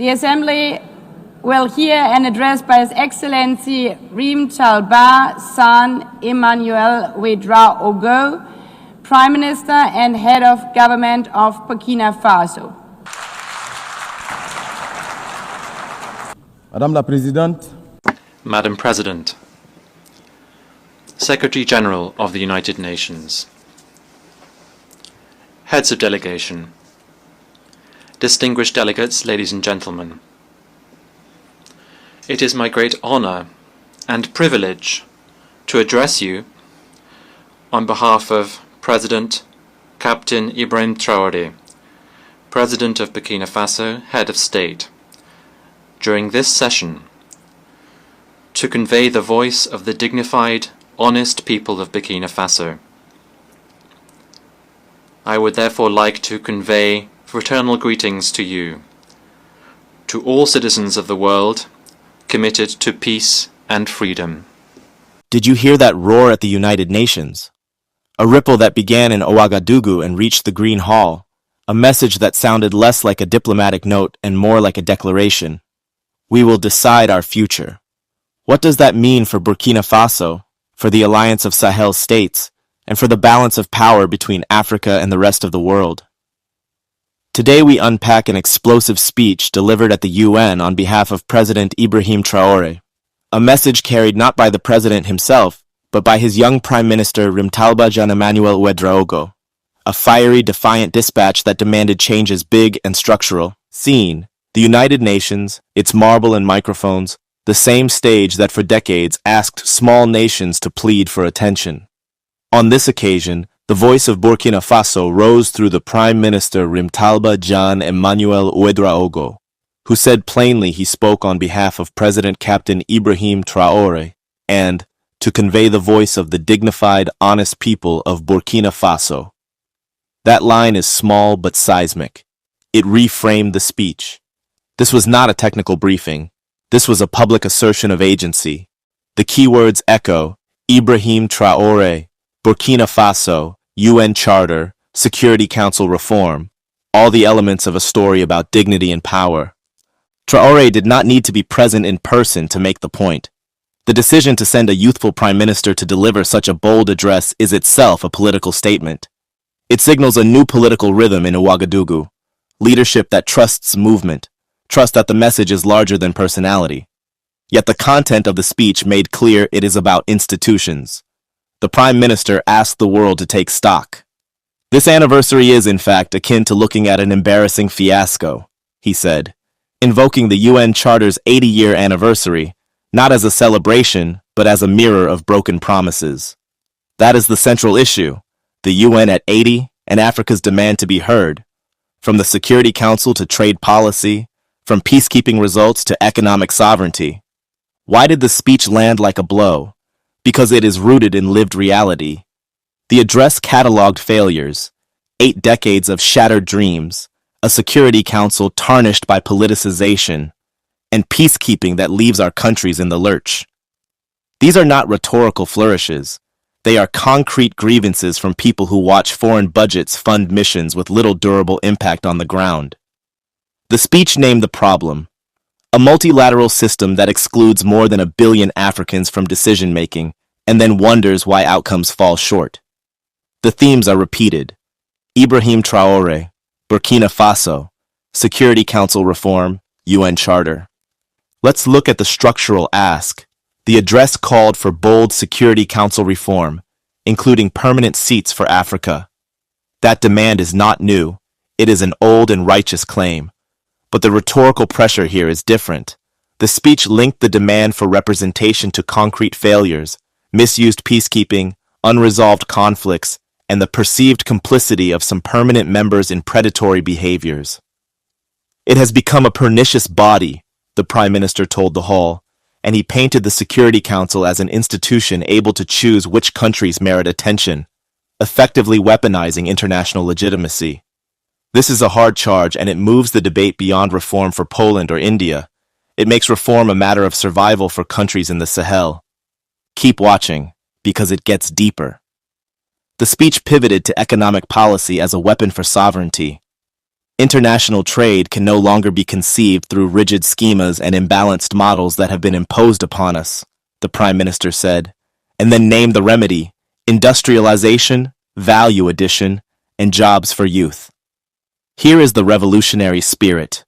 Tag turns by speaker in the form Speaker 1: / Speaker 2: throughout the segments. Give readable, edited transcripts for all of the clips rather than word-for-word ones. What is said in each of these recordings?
Speaker 1: The Assembly will hear an address by His Excellency Ibrahim San Emmanuel Ouedraogo, Prime Minister and Head of Government of Burkina Faso.
Speaker 2: Madame la Présidente.
Speaker 3: Madam President, Secretary General of the United Nations, Heads of Delegation, distinguished delegates, ladies and gentlemen, it is my great honor and privilege to address you on behalf of President Captain Ibrahim Traore, President of Burkina Faso, Head of State, during this session to convey the voice of the dignified, honest people of Burkina Faso. I would therefore like to convey fraternal greetings to you, to all citizens of the world committed to peace and freedom.
Speaker 4: Did you hear that roar at the United Nations? A ripple that began in Ouagadougou and reached the Green Hall, a message that sounded less like a diplomatic note and more like a declaration. We will decide our future. What does that mean for Burkina Faso, for the alliance of Sahel states, and for the balance of power between Africa and the rest of the world? Today we unpack an explosive speech delivered at the UN on behalf of President Ibrahim Traore, a message carried not by the president himself, but by his young Prime Minister Jan Emmanuel Ouedraogo, a fiery, defiant dispatch that demanded changes big and structural. Seen, the United Nations, its marble and microphones, the same stage that for decades asked small nations to plead for attention. On this occasion, the voice of Burkina Faso rose through the Prime Minister Jan Emmanuel Ouedraogo, who said plainly he spoke on behalf of President Captain Ibrahim Traore, and to convey the voice of the dignified, honest people of Burkina Faso. That line is small but seismic. It reframed the speech. This was not a technical briefing. This was a public assertion of agency. The keywords echo: Ibrahim Traore, Burkina Faso, UN Charter, Security Council reform, all the elements of a story about dignity and power. Traore did not need to be present in person to make the point. The decision to send a youthful prime minister to deliver such a bold address is itself a political statement. It signals a new political rhythm in Ouagadougou, leadership that trusts movement, trust that the message is larger than personality. Yet the content of the speech made clear it is about institutions. The Prime Minister asked the world to take stock. This anniversary is, in fact, akin to looking at an embarrassing fiasco, he said, invoking the UN Charter's 80-year anniversary, not as a celebration, but as a mirror of broken promises. That is the central issue, the UN at 80 and Africa's demand to be heard. From the Security Council to trade policy, from peacekeeping results to economic sovereignty. Why did the speech land like a blow? Because it is rooted in lived reality. The address cataloged failures, 8 decades of shattered dreams, a Security Council tarnished by politicization, and peacekeeping that leaves our countries in the lurch. These are not rhetorical flourishes. They are concrete grievances from people who watch foreign budgets fund missions with little durable impact on the ground. The speech named the problem: a multilateral system that excludes more than 1 billion Africans from decision-making and then wonders why outcomes fall short. The themes are repeated: Ibrahim Traore, Burkina Faso, Security Council reform, UN Charter. Let's look at the structural ask. The address called for bold Security Council reform, including permanent seats for Africa. That demand is not new. It is an old and righteous claim. But the rhetorical pressure here is different. The speech linked the demand for representation to concrete failures, misused peacekeeping, unresolved conflicts, and the perceived complicity of some permanent members in predatory behaviors. It has become a pernicious body, the Prime Minister told the hall, and he painted the Security Council as an institution able to choose which countries merit attention, effectively weaponizing international legitimacy. This is a hard charge, and it moves the debate beyond reform for Poland or India. It makes reform a matter of survival for countries in the Sahel. Keep watching, because it gets deeper. The speech pivoted to economic policy as a weapon for sovereignty. International trade can no longer be conceived through rigid schemas and imbalanced models that have been imposed upon us, the Prime Minister said, and then named the remedy: industrialization, value addition, and jobs for youth. Here is the revolutionary spirit: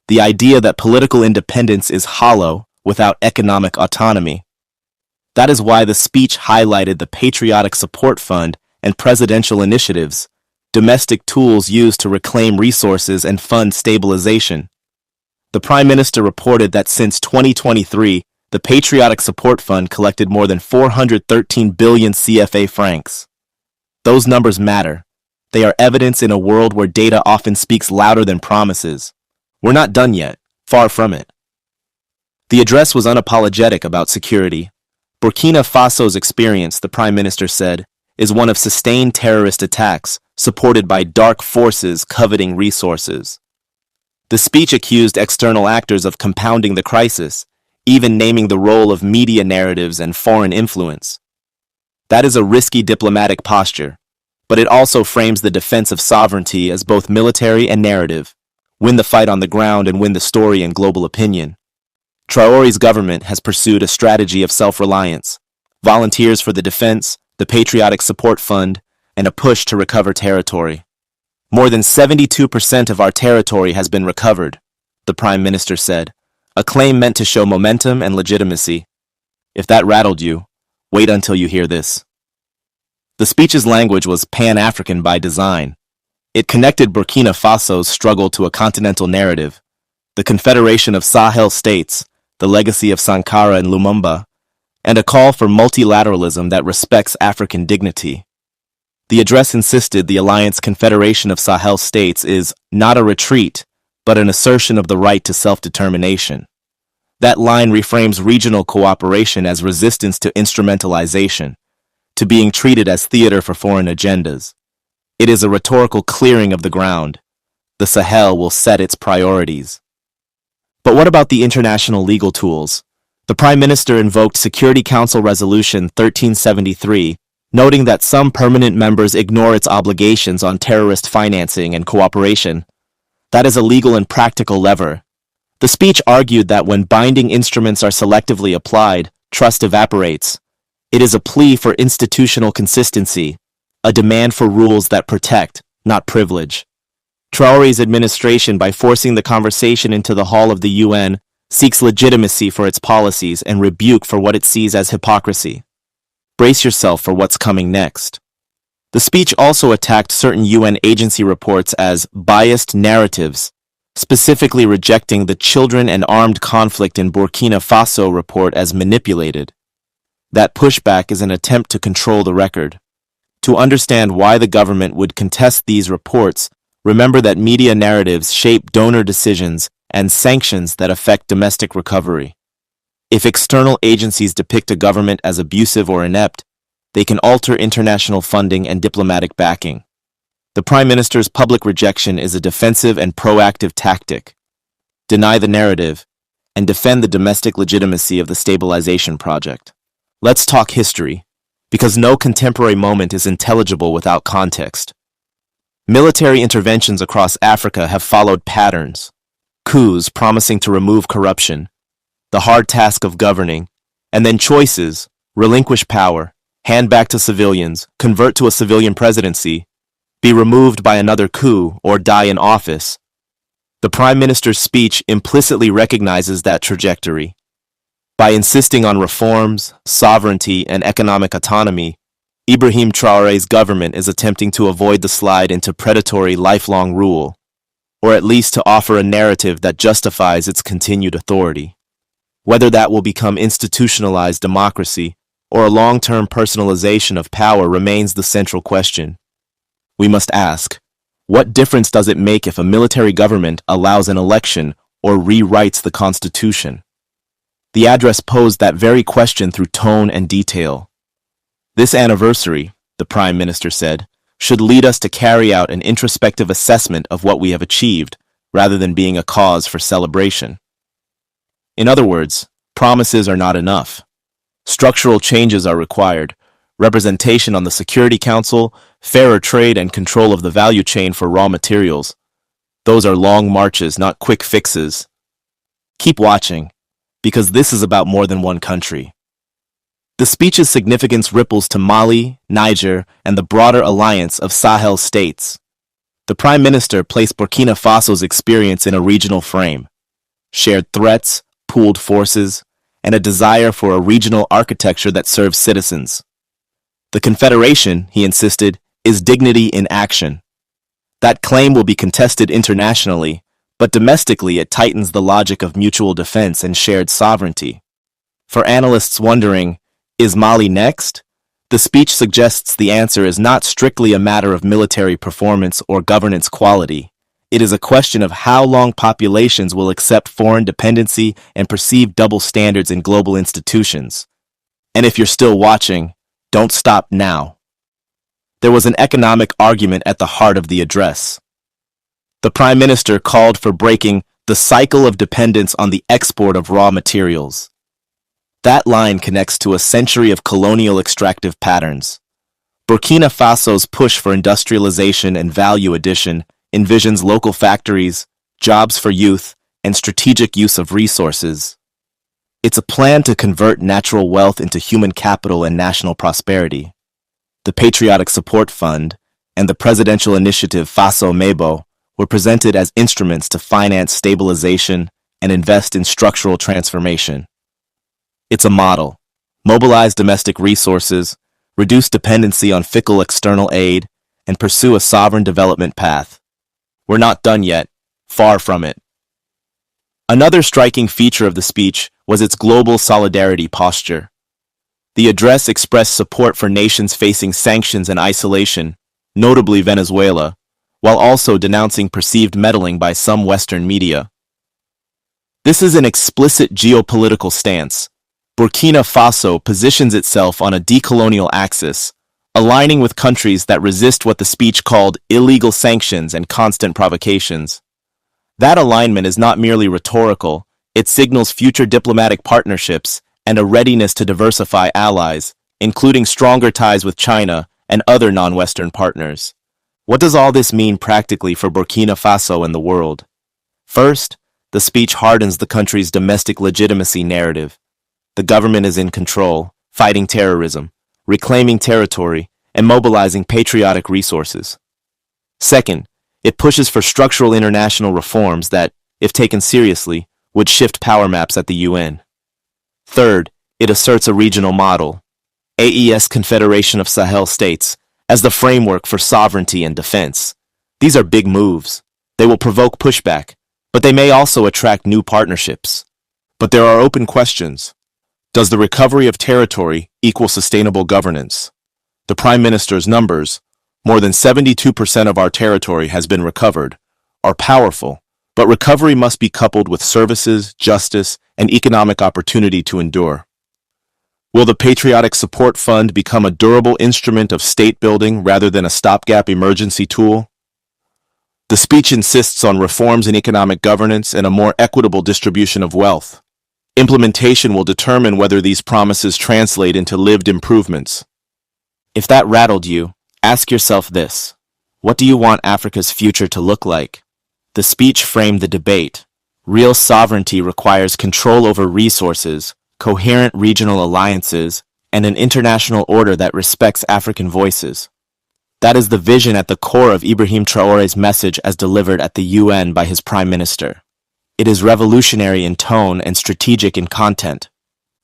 Speaker 4: the idea that political independence is hollow without economic autonomy. That is why the speech highlighted the Patriotic Support Fund and presidential initiatives, domestic tools used to reclaim resources and fund stabilization. The Prime Minister reported that since 2023, the Patriotic Support Fund collected more than 413 billion CFA francs. Those numbers matter. They are evidence in a world where data often speaks louder than promises. We're not done yet, far from it. The address was unapologetic about security. Burkina Faso's experience, the Prime Minister said, is one of sustained terrorist attacks supported by dark forces coveting resources. The speech accused external actors of compounding the crisis, even naming the role of media narratives and foreign influence. That is a risky diplomatic posture, but it also frames the defense of sovereignty as both military and narrative: win the fight on the ground and win the story in global opinion. Traore's government has pursued a strategy of self-reliance: volunteers for the defense, the Patriotic Support Fund, and a push to recover territory. More than 72% of our territory has been recovered, the Prime Minister said, a claim meant to show momentum and legitimacy. If that rattled you, wait until you hear this. The speech's language was Pan-African by design. It connected Burkina Faso's struggle to a continental narrative, the Confederation of Sahel States, the legacy of Sankara and Lumumba, and a call for multilateralism that respects African dignity. The address insisted the Alliance Confederation of Sahel States is not a retreat, but an assertion of the right to self-determination. That line reframes regional cooperation as resistance to instrumentalization, to being treated as theater for foreign agendas. It is a rhetorical clearing of the ground. The Sahel will set its priorities. But what about the international legal tools? The Prime Minister invoked Security Council Resolution 1373, noting that some permanent members ignore its obligations on terrorist financing and cooperation. That is a legal and practical lever. The speech argued that when binding instruments are selectively applied, trust evaporates. It is a plea for institutional consistency, a demand for rules that protect, not privilege. Traore's administration, by forcing the conversation into the hall of the UN, seeks legitimacy for its policies and rebuke for what it sees as hypocrisy. Brace yourself for what's coming next. The speech also attacked certain UN agency reports as biased narratives, specifically rejecting the Children and Armed Conflict in Burkina Faso report as manipulated. That pushback is an attempt to control the record. To understand why the government would contest these reports, remember that media narratives shape donor decisions and sanctions that affect domestic recovery. If external agencies depict a government as abusive or inept, they can alter international funding and diplomatic backing. The Prime Minister's public rejection is a defensive and proactive tactic. Deny the narrative and defend the domestic legitimacy of the stabilization project. Let's talk history, because no contemporary moment is intelligible without context. Military interventions across Africa have followed patterns: coups promising to remove corruption, the hard task of governing, and then choices: relinquish power, hand back to civilians, convert to a civilian presidency, be removed by another coup, or die in office. The Prime Minister's speech implicitly recognizes that trajectory. By insisting on reforms, sovereignty, and economic autonomy, Ibrahim Traore's government is attempting to avoid the slide into predatory lifelong rule, or at least to offer a narrative that justifies its continued authority. Whether that will become institutionalized democracy or a long-term personalization of power remains the central question. We must ask, what difference does it make if a military government allows an election or rewrites the constitution? The address posed that very question through tone and detail. This anniversary, the Prime Minister said, should lead us to carry out an introspective assessment of what we have achieved, rather than being a cause for celebration. In other words, promises are not enough. Structural changes are required: representation on the Security Council, fairer trade, and control of the value chain for raw materials. Those are long marches, not quick fixes. Keep watching, because this is about more than one country. The speech's significance ripples to Mali, Niger, and the broader alliance of Sahel states. The Prime Minister placed Burkina Faso's experience in a regional frame, shared threats, pooled forces, and a desire for a regional architecture that serves citizens. The Confederation, he insisted, is dignity in action. That claim will be contested internationally, but domestically it tightens the logic of mutual defense and shared sovereignty. For analysts wondering, is Mali next? The speech suggests the answer is not strictly a matter of military performance or governance quality. It is a question of how long populations will accept foreign dependency and perceive double standards in global institutions. And if you're still watching, don't stop now. There was an economic argument at the heart of the address. The Prime Minister called for breaking the cycle of dependence on the export of raw materials. That line connects to a century of colonial extractive patterns. Burkina Faso's push for industrialization and value addition envisions local factories, jobs for youth, and strategic use of resources. It's a plan to convert natural wealth into human capital and national prosperity. The Patriotic Support Fund and the presidential initiative Faso Mebo were presented as instruments to finance stabilization and invest in structural transformation. It's a model. Mobilize domestic resources, reduce dependency on fickle external aid, and pursue a sovereign development path. We're not done yet. Far from it. Another striking feature of the speech was its global solidarity posture. The address expressed support for nations facing sanctions and isolation, notably Venezuela, while also denouncing perceived meddling by some Western media. This is an explicit geopolitical stance. Burkina Faso positions itself on a decolonial axis, aligning with countries that resist what the speech called illegal sanctions and constant provocations. That alignment is not merely rhetorical, it signals future diplomatic partnerships and a readiness to diversify allies, including stronger ties with China and other non-Western partners. What does all this mean practically for Burkina Faso and the world? First, the speech hardens the country's domestic legitimacy narrative. The government is in control, fighting terrorism, reclaiming territory, and mobilizing patriotic resources. Second, it pushes for structural international reforms that, if taken seriously, would shift power maps at the UN. Third, it asserts a regional model, AES Confederation of Sahel States, as the framework for sovereignty and defense. These are big moves. They will provoke pushback, but they may also attract new partnerships. But there are open questions. Does the recovery of territory equal sustainable governance? The Prime Minister's numbers, more than 72% of our territory has been recovered, are powerful, but recovery must be coupled with services, justice, and economic opportunity to endure. Will the Patriotic Support Fund become a durable instrument of state building rather than a stopgap emergency tool? The speech insists on reforms in economic governance and a more equitable distribution of wealth. Implementation will determine whether these promises translate into lived improvements. If that rattled you, ask yourself this: what do you want Africa's future to look like? The speech framed the debate. Real sovereignty requires control over resources, coherent regional alliances, and an international order that respects African voices. That is the vision at the core of Ibrahim Traore's message as delivered at the UN by his Prime Minister. It is revolutionary in tone and strategic in content.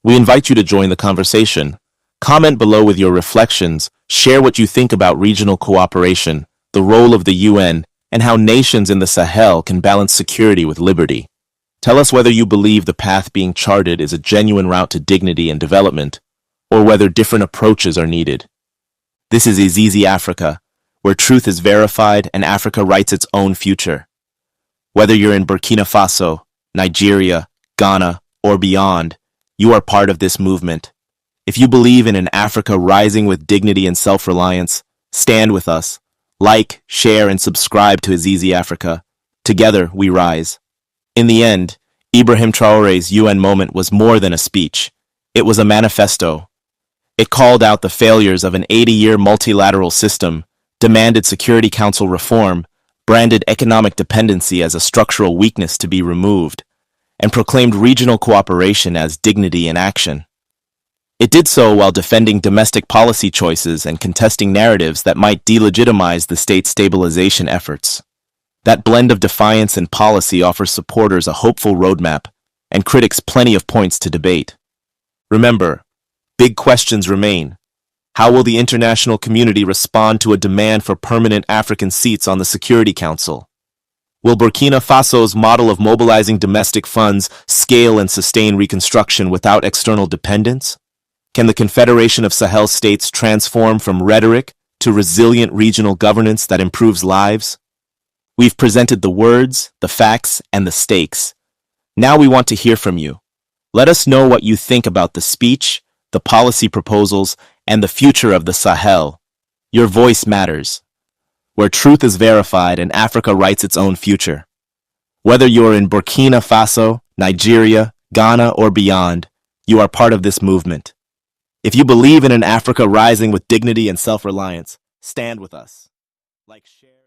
Speaker 4: We invite you to join the conversation. Comment below with your reflections, share what you think about regional cooperation, the role of the UN, and how nations in the Sahel can balance security with liberty. Tell us whether you believe the path being charted is a genuine route to dignity and development, or whether different approaches are needed. This is Izizi Africa, where truth is verified and Africa writes its own future. Whether you're in Burkina Faso, Nigeria, Ghana, or beyond, you are part of this movement. If you believe in an Africa rising with dignity and self-reliance, stand with us. Like, share, and subscribe to Izizi Africa. Together, we rise. In the end, Ibrahim Traore's UN moment was more than a speech. It was a manifesto. It called out the failures of an 80-year multilateral system, demanded Security Council reform, branded economic dependency as a structural weakness to be removed, and proclaimed regional cooperation as dignity in action. It did so while defending domestic policy choices and contesting narratives that might delegitimize the state's stabilization efforts. That blend of defiance and policy offers supporters a hopeful roadmap and critics plenty of points to debate. Remember, big questions remain. How will the international community respond to a demand for permanent African seats on the Security Council? Will Burkina Faso's model of mobilizing domestic funds scale and sustain reconstruction without external dependence? Can the Confederation of Sahel states transform from rhetoric to resilient regional governance that improves lives? We've presented the words, the facts, and the stakes. Now we want to hear from you. Let us know what you think about the speech, the policy proposals, and the future of the Sahel. Your voice matters. Where truth is verified and Africa writes its own future. Whether you're in Burkina Faso, Nigeria, Ghana, or beyond, you are part of this movement. If you believe in an Africa rising with dignity and self-reliance, stand with us. Like, share